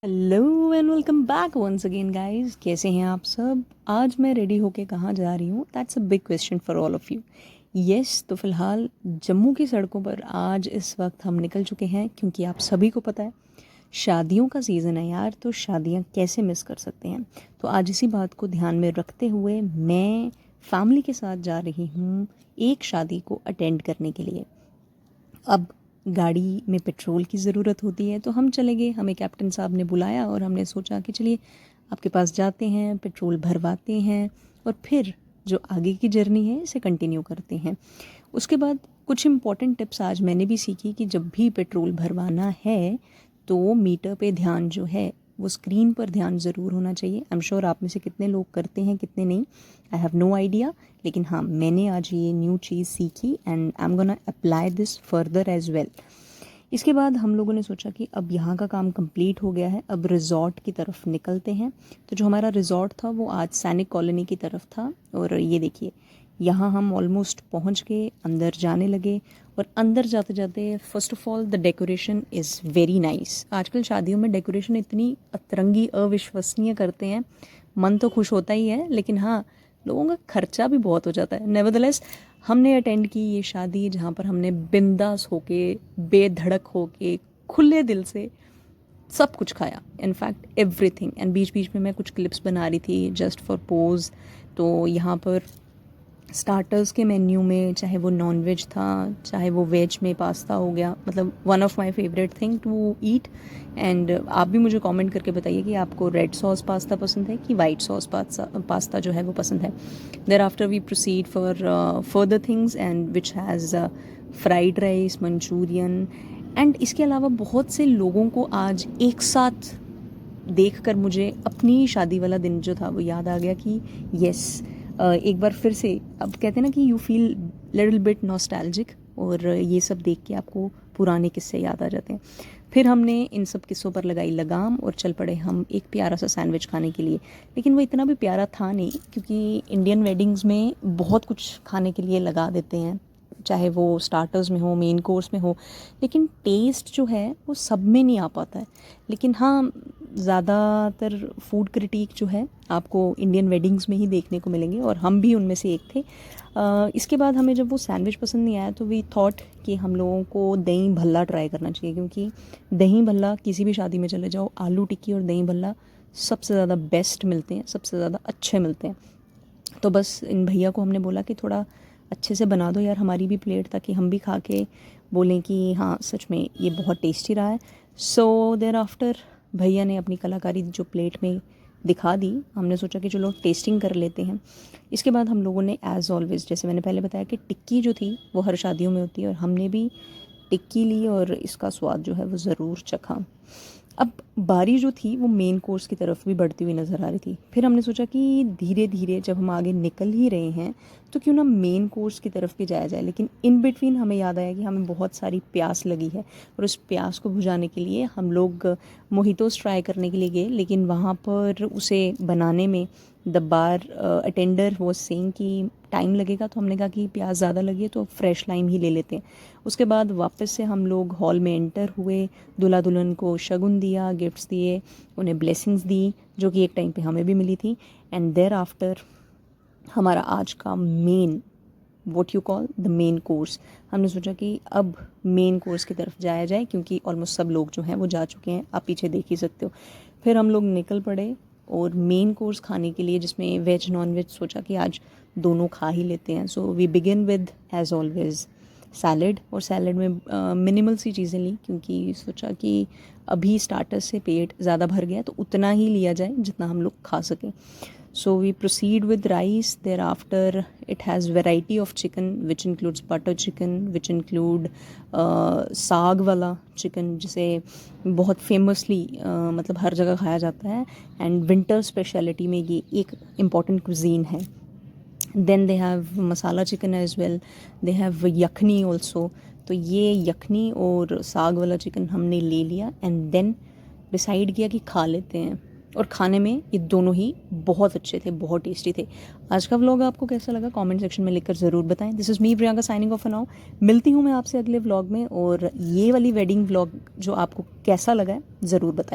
Hello and welcome back once again guys. कैसे हैं आप सब? आज मैं रेडी होके कहाँ जा रही हूँ, that's a big question for all of you. Yes, तो फिलहाल जम्मू की सड़कों पर आज इस वक्त हम निकल चुके हैं, क्योंकि आप सभी को पता है शादियों का सीज़न है यार, तो शादियाँ कैसे मिस कर सकते हैं। तो आज इसी बात को ध्यान में रखते हुए मैं फैमिली के साथ जा रही हूँ एक शादी को अटेंड करने के लिए। अब गाड़ी में पेट्रोल की ज़रूरत होती है, तो हम चले गए। हमें कैप्टन साहब ने बुलाया और हमने सोचा कि चलिए आपके पास जाते हैं, पेट्रोल भरवाते हैं और फिर जो आगे की जर्नी है इसे कंटिन्यू करते हैं। उसके बाद कुछ इम्पॉर्टेंट टिप्स आज मैंने भी सीखी कि जब भी पेट्रोल भरवाना है तो मीटर पे ध्यान जो है वो स्क्रीन पर ध्यान ज़रूर होना चाहिए। आई एम श्योर आप में से कितने लोग करते हैं कितने नहीं, आई हैव नो आइडिया, लेकिन हाँ मैंने आज ये न्यू चीज़ सीखी and I am gonna apply this further as well. इसके बाद हम लोगों ने सोचा कि अब यहाँ का काम कंप्लीट हो गया है, अब रिज़ॉर्ट की तरफ निकलते हैं। तो जो हमारा रिज़ॉर्ट था वो आज सैनिक कॉलोनी की तरफ था और ये देखिए यहाँ हम ऑलमोस्ट पहुँच गए, अंदर जाने लगे। और अंदर जाते जाते first of all the decoration is very nice. आजकल शादियों में डेकोरेशन इतनी अतरंगी अविश्वसनीय करते हैं, मन तो खुश होता ही है, लेकिन हाँ लोगों का खर्चा भी बहुत हो जाता है। नेवरदलेस हमने अटेंड की ये शादी जहाँ पर हमने बिंदास होके बेधड़क होके खुले दिल से सब कुछ खाया, इनफैक्ट एवरीथिंग। एंड बीच बीच में मैं कुछ क्लिप्स बना रही थी जस्ट फॉर पोज। तो यहाँ पर स्टार्टर्स के मेन्यू में चाहे वो नॉन वेज था चाहे वो वेज में पास्ता हो गया, मतलब one of my favourite thing to eat. And आप भी मुझे कमेंट करके बताइए कि आपको रेड सॉस पास्ता पसंद है कि वाइट सॉस पास्ता जो है वो पसंद है। There after we proceed for further things and which has fried rice, manchurian. And इसके अलावा बहुत से लोगों को आज एक साथ देखकर मुझे अपनी शादी वाला दिन जो था वो याद आ गया कि यस, एक बार फिर से अब कहते हैं ना कि you feel little bit nostalgic, और ये सब देख के आपको पुराने किस्से याद आ जाते हैं। फिर हमने इन सब किस्सों पर लगाई लगाम और चल पड़े हम एक प्यारा सा सैंडविच खाने के लिए। लेकिन वो इतना भी प्यारा था नहीं, क्योंकि इंडियन वेडिंग्स में बहुत कुछ खाने के लिए लगा देते हैं, चाहे वो स्टार्टर्स में हो मेन कोर्स में हो, लेकिन टेस्ट जो है वो सब में नहीं आ पाता है। लेकिन हाँ, ज़्यादातर फूड क्रिटिक जो है आपको इंडियन वेडिंग्स में ही देखने को मिलेंगे, और हम भी उनमें से एक थे। इसके बाद हमें जब वो सैंडविच पसंद नहीं आया तो वी थॉट कि हम लोगों को दही भल्ला ट्राई करना चाहिए, क्योंकि दही भल्ला किसी भी शादी में चले जाओ, आलू टिक्की और दही भल्ला सबसे ज़्यादा बेस्ट मिलते हैं, सबसे ज़्यादा अच्छे मिलते हैं। तो बस इन भैया को हमने बोला कि थोड़ा अच्छे से बना दो यार हमारी भी प्लेट, ताकि हम भी खा के बोलें कि हाँ सच में ये बहुत टेस्टी रहा है। सो देयर आफ्टर भैया ने अपनी कलाकारी जो प्लेट में दिखा दी, हमने सोचा कि चलो टेस्टिंग कर लेते हैं। इसके बाद हम लोगों ने एज़ ऑलवेज़, जैसे मैंने पहले बताया कि टिक्की जो थी वो हर शादियों में होती है, और हमने भी टिक्की ली और इसका स्वाद जो है वो ज़रूर चखा। अब बारी जो थी वो मेन कोर्स की तरफ भी बढ़ती हुई नज़र आ रही थी। फिर हमने सोचा कि धीरे धीरे जब हम आगे निकल ही रहे हैं तो क्यों ना मेन कोर्स की तरफ भी जाया जाए। लेकिन इन बिटवीन हमें याद आया कि हमें बहुत सारी प्यास लगी है, और उस प्यास को बुझाने के लिए हम लोग मोहितोस ट्राई करने के लिए गए। लेकिन वहाँ पर उसे बनाने में द बार अटेंडर वो सेइंग कि टाइम लगेगा, तो हमने कहा कि प्याज ज़्यादा लगी है तो फ्रेश लाइम ही ले लेते हैं। उसके बाद वापस से हम लोग हॉल में एंटर हुए, दूल्हा दुल्हन को शगुन दिया, गिफ्ट्स दिए, उन्हें ब्लेसिंग्स दी, जो कि एक टाइम पे हमें भी मिली थी। एंड देयर आफ्टर हमारा आज का main, what you call the main course, हमने सोचा कि अब मेन कोर्स की तरफ जाया जाए, क्योंकि ऑलमोस्ट सब लोग जो हैं वो जा चुके हैं, आप पीछे देख ही सकते हो। फिर हम लोग निकल पड़े और मेन कोर्स खाने के लिए, जिसमें वेज नॉन वेज सोचा कि आज दोनों खा ही लेते हैं। So we begin with as always salad, और सैलड में मिनिमल सी चीज़ें ली, क्योंकि सोचा कि अभी स्टार्टर से पेट ज़्यादा भर गया तो उतना ही लिया जाए जितना हम लोग खा सकें। So we proceed with rice. Thereafter, it has variety of chicken, which includes butter chicken, which include साग वाला चिकन, जिसे बहुत फेमसली मतलब हर जगह खाया जाता है, एंड विंटर स्पेशलिटी में ये एक इम्पॉर्टेंट cuisine है। Then they have masala chicken as well, they have yakhni also. तो ये यखनी और साग वाला चिकन हमने ले लिया एंड देन डिसाइड किया कि खा लेते हैं। और खाने में ये दोनों ही बहुत अच्छे थे, बहुत टेस्टी थे। आज का व्लॉग आपको कैसा लगा कमेंट सेक्शन में लिखकर ज़रूर बताएं। This is me Priyanka signing off now. मिलती हूँ मैं आपसे अगले व्लॉग में, और ये वाली वेडिंग व्लॉग जो आपको कैसा लगा है ज़रूर बताएं।